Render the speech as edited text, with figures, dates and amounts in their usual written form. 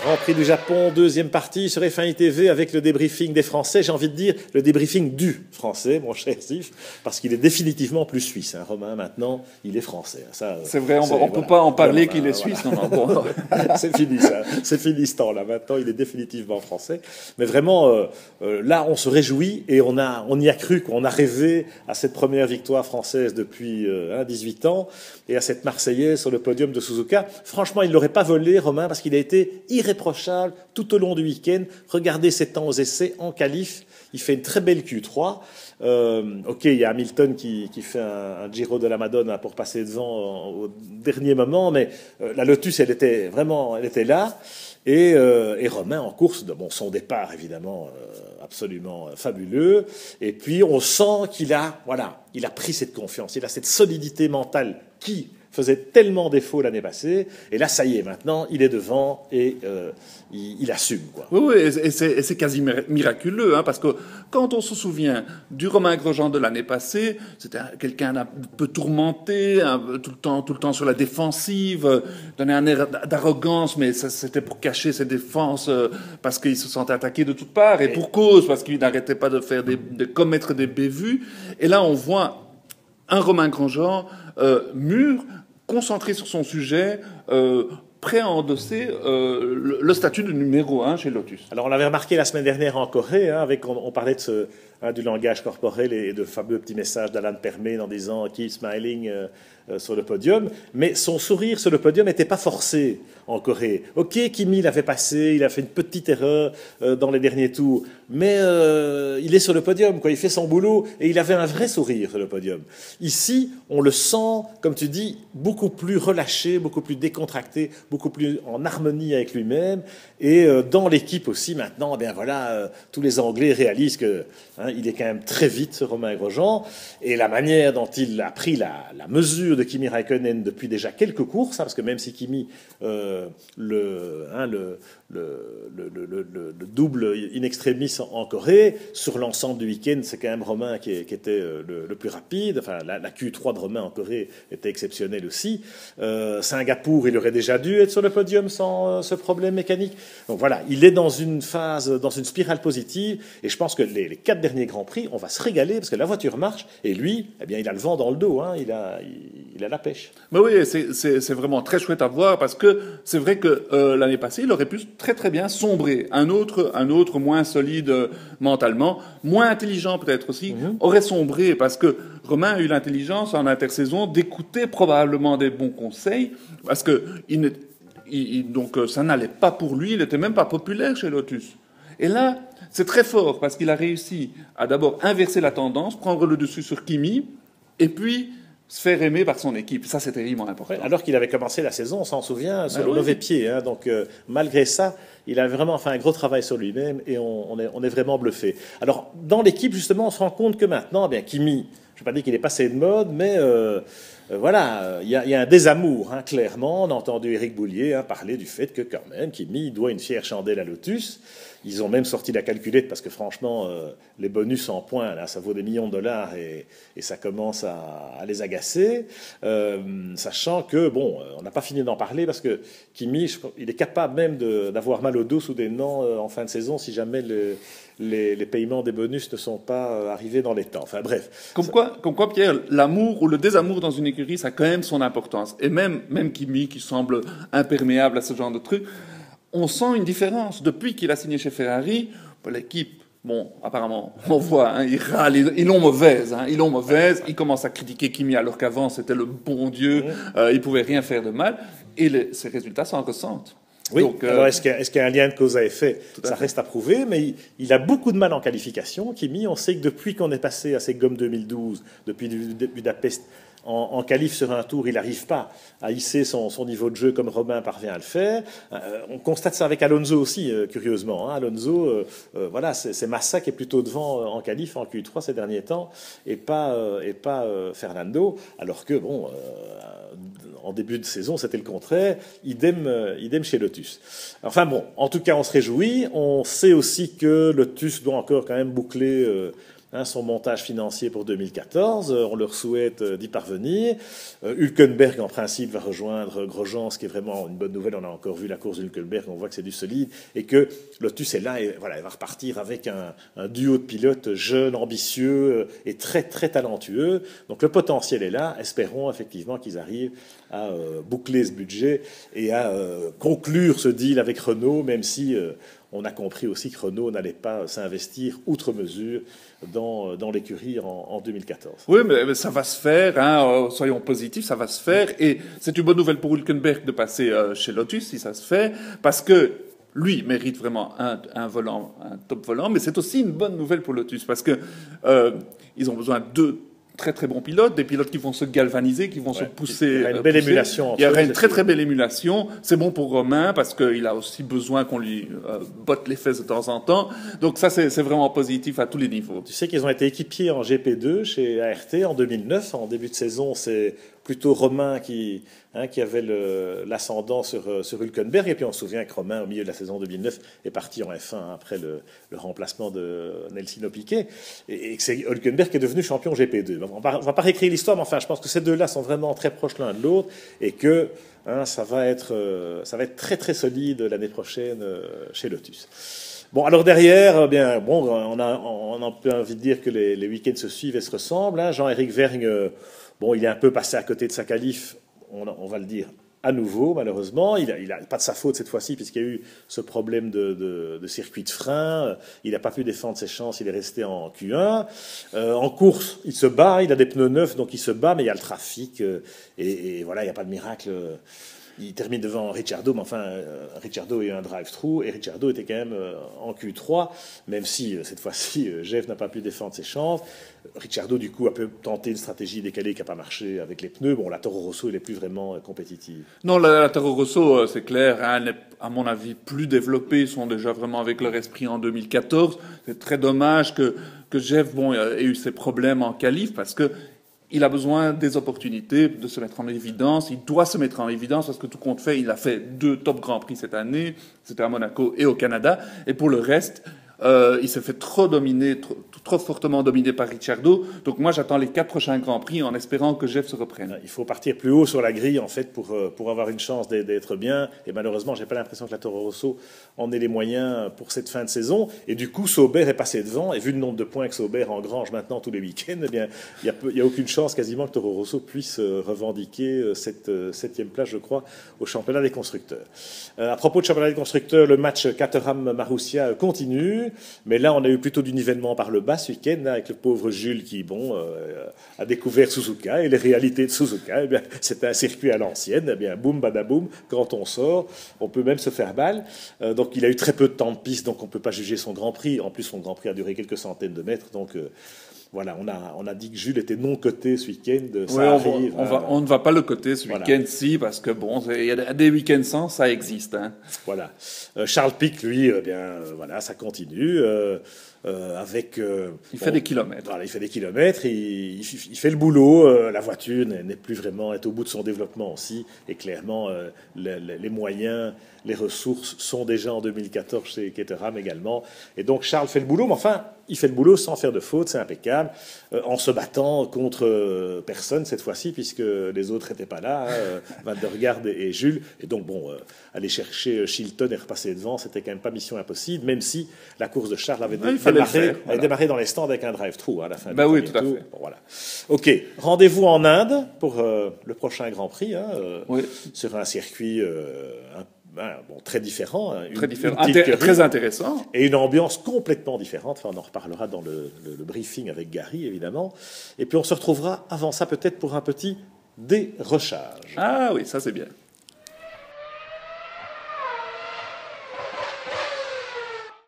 Grand Prix du Japon, deuxième partie sur F1 TV avec le débriefing des Français. J'ai envie de dire le débriefing du Français, mon cher Steve, parce qu'il est définitivement plus suisse. Hein. Romain, maintenant, il est français. C'est vrai, on ne peut pas en parler qu'il est suisse. Non, bon. C'est fini ça, c'est fini ce temps-là. Maintenant, il est définitivement français. Mais vraiment, là, on se réjouit et on y a cru, on a rêvé à cette première victoire française depuis 18 ans et à cette Marseillaise sur le podium de Suzuka. Franchement, il ne l'aurait pas volé, Romain, parce qu'il a été irréprochable tout au long du week-end. Regardez ses temps aux essais en qualif. Il fait une très belle Q3. Ok, il y a Hamilton qui fait un Giro de la Madone pour passer devant au dernier moment, mais la Lotus, elle était là. Et Romain en course, son départ évidemment absolument fabuleux. Et puis on sent qu'il a pris cette confiance, il a cette solidité mentale qui faisait tellement défaut l'année passée. Et là, ça y est, maintenant, il est devant et il assume, quoi. Oui, et c'est quasi miraculeux, hein, parce que quand on se souvient du Romain Grosjean de l'année passée, c'était quelqu'un d'un peu tourmenté, tout le temps sur la défensive, donnait un air d'arrogance, mais c'était pour cacher ses défenses, parce qu'il se sentait attaqué de toutes parts, et pour cause, parce qu'il n'arrêtait pas de commettre des bévues. Et là, on voit un Romain Grosjean mûr, concentré sur son sujet, prêt à endosser le statut de numéro 1 chez Lotus. Alors on l'avait remarqué la semaine dernière en Corée, hein, on parlait de du langage corporel et de fameux petits messages d'Alan Permet en disant « keep smiling » sur le podium, mais son sourire sur le podium n'était pas forcé en Corée. Ok, Kimi l'avait passé, il a fait une petite erreur dans les derniers tours, mais il est sur le podium, quoi. Il fait son boulot et il avait un vrai sourire sur le podium. Ici, on le sent, comme tu dis, beaucoup plus relâché, beaucoup plus décontracté, beaucoup plus en harmonie avec lui-même. Et dans l'équipe aussi, maintenant, eh bien voilà, tous les Anglais réalisent que il est quand même très vite, ce Romain Grosjean, et la manière dont il a pris la mesure de Kimi Räikkönen depuis déjà quelques courses, parce que même si Kimi le double in extremis en Corée, sur l'ensemble du week-end, c'est quand même Romain qui était le plus rapide. Enfin, la Q3 de Romain en Corée était exceptionnelle aussi. Singapour, il aurait déjà dû être sur le podium sans ce problème mécanique. Donc voilà, il est dans une phase, dans une spirale positive, et je pense que les 4 derniers Grands Prix, on va se régaler, parce que la voiture marche, et lui, eh bien, il a le vent dans le dos, hein, il a la pêche. Mais oui, c'est vraiment très chouette à voir, parce que c'est vrai que l'année passée, il aurait pu très très bien sombrer. Un autre moins solide mentalement, moins intelligent peut-être aussi, aurait sombré, parce que Romain a eu l'intelligence en intersaison d'écouter probablement des bons conseils, parce que donc ça n'allait pas pour lui, il n'était même pas populaire chez Lotus. Et là, c'est très fort, parce qu'il a réussi à d'abord inverser la tendance, prendre le dessus sur Kimi, et puis se faire aimer par son équipe. Ça, c'est terriblement important. Ouais, alors qu'il avait commencé la saison, on s'en souvient, sur le mauvais pied. Hein, donc, malgré ça, il a vraiment fait un gros travail sur lui-même et on est vraiment bluffé. Alors, dans l'équipe, justement, on se rend compte que maintenant, eh bien, Kimi, je ne vais pas dire qu'il est passé de mode, mais voilà, il y a un désamour, hein, clairement. On a entendu Éric Boulier parler du fait que, quand même, Kimi doit une fière chandelle à Lotus. Ils ont même sorti la calculette parce que franchement, les bonus en points, là, ça vaut des millions de dollars et ça commence à les agacer. Sachant que, bon, on n'a pas fini d'en parler parce que Kimi, il est capable même d'avoir mal au dos soudainement en fin de saison si jamais les paiements des bonus ne sont pas arrivés dans les temps. Enfin bref. Comme quoi, Pierre, l'amour ou le désamour dans une écurie, ça a quand même son importance. Et même Kimi, qui semble imperméable à ce genre de truc, on sent une différence. Depuis qu'il a signé chez Ferrari, l'équipe, bon, apparemment, on voit, ils râlent, ils l'ont mauvaise. Ils commencent à critiquer Kimi alors qu'avant, c'était le bon Dieu, il pouvait rien faire de mal. Et ces résultats s'en ressentent. Oui, donc, alors est-ce qu'il y a un lien de cause à effet? Ça reste à prouver, mais il a beaucoup de mal en qualification, Kimi. On sait que depuis qu'on est passé à ces gommes 2012, depuis Budapest, en qualif sur un tour, il n'arrive pas à hisser son niveau de jeu comme Romain parvient à le faire. On constate ça avec Alonso aussi, curieusement. Alonso, voilà, c'est Massa qui est plutôt devant en qualif, en Q3 ces derniers temps, et pas Fernando, alors que, bon, en début de saison, c'était le contraire. Idem chez Lotus. Enfin bon, en tout cas, on se réjouit. On sait aussi que Lotus doit encore quand même boucler son montage financier pour 2014. On leur souhaite d'y parvenir. Hülkenberg, en principe, va rejoindre Grosjean, ce qui est vraiment une bonne nouvelle. On a encore vu la course d'Hülkenberg, on voit que c'est du solide et que Lotus est là et voilà, il va repartir avec un duo de pilotes jeunes, ambitieux et très, très talentueux. Donc le potentiel est là. Espérons effectivement qu'ils arrivent à boucler ce budget et à conclure ce deal avec Renault, même si on a compris aussi que Renault n'allait pas s'investir outre mesure dans l'écurie en 2014. Oui, mais ça va se faire, hein, soyons positifs, ça va se faire. Et c'est une bonne nouvelle pour Hülkenberg de passer chez Lotus, si ça se fait, parce que lui mérite vraiment un volant, un top volant, mais c'est aussi une bonne nouvelle pour Lotus, parce que ils ont besoin de très très bons pilotes, des pilotes qui vont se galvaniser, qui vont se pousser. Il y aura une belle émulation. Il y aura une très très belle émulation. C'est bon pour Romain parce qu'il a aussi besoin qu'on lui botte les fesses de temps en temps. Donc ça c'est vraiment positif à tous les niveaux. Tu sais qu'ils ont été équipiers en GP2 chez ART en 2009. En début de saison, c'est plutôt Romain qui avait l'ascendant sur Hülkenberg. Et puis on se souvient que Romain, au milieu de la saison 2009, est parti en F1 après le remplacement de Nelson Piquet. Et que c'est Hülkenberg qui est devenu champion GP2. On va pas réécrire l'histoire, mais enfin, je pense que ces deux-là sont vraiment très proches l'un de l'autre et que ça va être très très solide l'année prochaine chez Lotus. Bon, alors derrière, on a un peu envie de dire que les week-ends se suivent et se ressemblent. Jean-Éric Vergne, il est un peu passé à côté de sa qualif, on va le dire à nouveau, malheureusement. Il a pas de sa faute cette fois-ci, puisqu'il y a eu ce problème de circuit de frein. Il n'a pas pu défendre ses chances, il est resté en Q1. En course, il se bat, il a des pneus neufs, donc il se bat, mais il y a le trafic. Et voilà, il n'y a pas de miracle. Il termine devant Ricciardo, mais enfin, Ricciardo a eu un drive-through, et Ricciardo était quand même en Q3, même si, cette fois-ci, Jeff n'a pas pu défendre ses chances. Ricciardo, du coup, a pu tenter une stratégie décalée qui n'a pas marché avec les pneus. Bon, la Toro Rosso, elle n'est plus vraiment compétitive. Non, la Toro Rosso, c'est clair, elle est, à mon avis, plus développée. Ils sont déjà vraiment avec leur esprit en 2014. C'est très dommage que Jeff ait eu ses problèmes en qualif, parce que il a besoin des opportunités de se mettre en évidence. Il doit se mettre en évidence parce que tout compte fait, il a fait 2 top Grands Prix cette année. C'était à Monaco et au Canada. Et pour le reste, il s'est fait trop fortement dominer par Ricciardo. Donc moi, j'attends les 4 prochains Grands Prix en espérant que Jeff se reprenne. Il faut partir plus haut sur la grille, en fait, pour avoir une chance d'être bien. Et malheureusement, j'ai pas l'impression que la Toro Rosso en ait les moyens pour cette fin de saison. Et du coup, Sauber est passé devant. Et vu le nombre de points que Sauber engrange maintenant tous les week-ends, eh bien, il y a aucune chance quasiment que Toro Rosso puisse revendiquer cette 7e place, je crois, au championnat des constructeurs. À propos de championnat des constructeurs, le match Caterham-Marussia continue. Mais là, on a eu plutôt du nivellement par le bas ce week-end, avec le pauvre Jules qui, a découvert Suzuka et les réalités de Suzuka. Eh bien, c'est un circuit à l'ancienne. Eh bien, boum, badaboum, quand on sort, on peut même se faire balle. Donc, il a eu très peu de temps de piste, donc on ne peut pas juger son Grand Prix. En plus, son Grand Prix a duré quelques centaines de mètres, donc... Voilà, on a dit que Jules était non coté ce week-end. Ça arrive. On ne va pas le coter ce week-end-ci parce que il y a des week-ends sans, ça existe. Hein. Voilà. Charles Pic, lui, ça continue. Il fait des kilomètres. Voilà, il fait des kilomètres. Il fait le boulot. La voiture n'est plus vraiment est au bout de son développement aussi. Et clairement, les moyens, les ressources sont déjà en 2014 chez Caterham également. Et donc Charles fait le boulot, mais enfin, il fait le boulot sans faire de faute, c'est impeccable, en se battant contre personne cette fois-ci, puisque les autres n'étaient pas là, Van der Garde et Jules. Et donc, aller chercher Chilton et repasser devant, c'était quand même pas mission impossible, même si la course de Charles avait démarré dans les stands avec un drive-through à la fin du oui, tout à fait. Bon, voilà. Ok, rendez-vous en Inde pour le prochain Grand Prix, sur un circuit très différent. Très intéressant. Et une ambiance complètement différente. Enfin, on en reparlera dans le briefing avec Gary, évidemment. Et puis on se retrouvera avant ça peut-être pour un petit dérochage. Ah oui, ça c'est bien.